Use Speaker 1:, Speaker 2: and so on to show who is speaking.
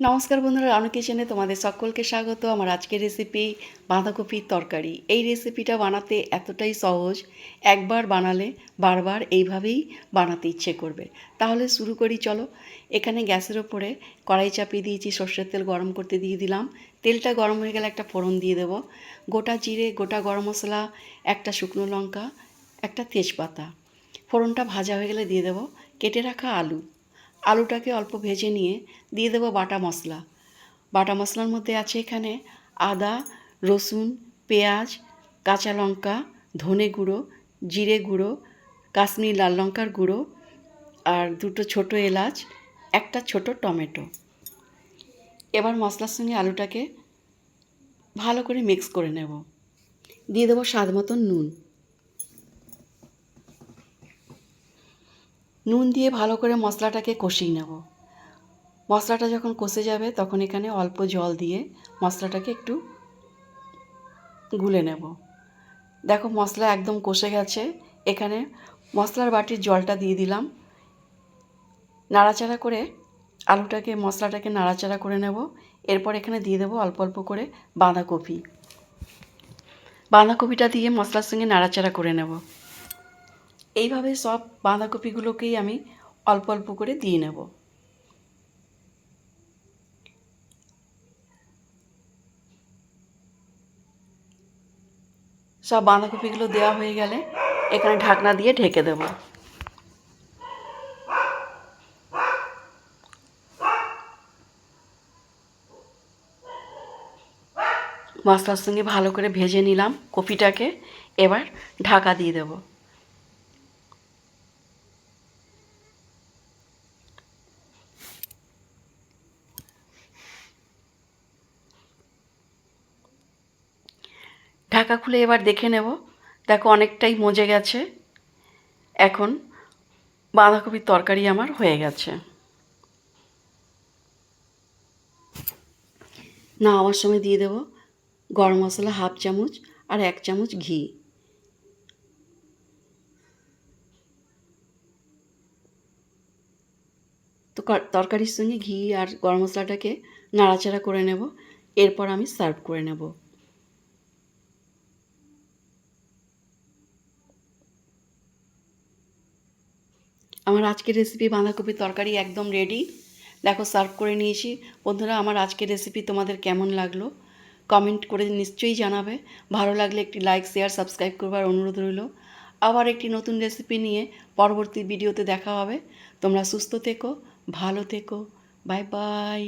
Speaker 1: নমস্কার বন্ধুরা, রানু কিচেনে তোমাদের সকলকে স্বাগত। আমার আজকের রেসিপি বাঁধাকপির তরকারি। এই রেসিপিটা বানাতে এতটাই সহজ, একবার বানালে বারবার এইভাবেই বানাতে ইচ্ছে করবে। তাহলে শুরু করি, চলো। এখানে গ্যাসের ওপরে কড়াই চাপিয়ে দিয়েছি, সর্ষের তেল গরম করতে দিয়ে দিলাম। তেলটা গরম হয়ে গেলে একটা ফোড়ন দিয়ে দেবো। গোটা জিরে, গোটা গরম মশলা, একটা শুকনো লঙ্কা, একটা তেজপাতা। ফোড়নটা ভাজা হয়ে গেলে দিয়ে দেবো কেটে রাখা আলু। আলুটাকে অল্প ভেজে নিয়ে দিয়ে দেবো বাটা মশলা। বাটা মশলার মধ্যে আছে এখানে আদা, রসুন, পেঁয়াজ, কাঁচা লঙ্কা, ধনে গুঁড়ো, জিরে গুঁড়ো, কাশ্মীরি লাল লঙ্কার গুঁড়ো, আর দুটো ছোটো এলাচ, একটা ছোটো টমেটো। এবার মশলার সঙ্গে আলুটাকে ভালো করে মিক্স করে নেব। দিয়ে দেবো স্বাদ মতন নুন। নুন দিয়ে ভালো করে মশলাটাকে কষিয়ে নেব। মশলাটা যখন কষে যাবে তখন এখানে অল্প জল দিয়ে মশলাটাকে একটু গুলে নেব। দেখো মশলা একদম কষে গেছে। এখানে মশলার বাটির জলটা দিয়ে দিলাম। নাড়াচাড়া করে আলুটাকে, মশলাটাকে নাড়াচাড়া করে নেব। এরপর এখানে দিয়ে দেবো অল্প অল্প করে বাঁধাকপি। বাঁধাকপিটা দিয়ে মশলার সঙ্গে নাড়াচাড়া করে নেব। এইভাবে সব বাঁধাকপিগুলোকেই আমি অল্প অল্প করে দিয়ে নেব। সব বাঁধাকপিগুলো দেওয়া হয়ে গেলে এখানে ঢাকনা দিয়ে ঢেকে দেব। মশলার সঙ্গে ভালো করে ভেজে নিলাম কপিটাকে। এবার ঢাকা দিয়ে দেব। ঢাকা খুলে এবার দেখে নেব। দেখো অনেকটাই মজে গেছে। এখন বাঁধাকপির তরকারি আমার হয়ে গেছে। নামাবার সময় দিয়ে দেব গরম মশলা হাফ চামচ আর 1 চামচ ঘি। তো তরকারির সঙ্গে ঘি আর গরম মশলাটাকে নাড়াচাড়া করে নেব। এরপর আমি সার্ভ করে নেব। আমার আজকের রেসিপি বাঁধাকপির তরকারি একদম রেডি। দেখো সার্ভ করে নিয়েছি। বন্ধুরা, আমার আজকের রেসিপি তোমাদের কেমন লাগলো কমেন্ট করে নিশ্চয়ই জানাবে। ভালো লাগলে একটি লাইক, শেয়ার, সাবস্ক্রাইব করবার অনুরোধ রইল। আবার একটি নতুন রেসিপি নিয়ে পরবর্তী ভিডিওতে দেখা হবে। তোমরা সুস্থ থেকো, ভালো থেকো। Bye bye.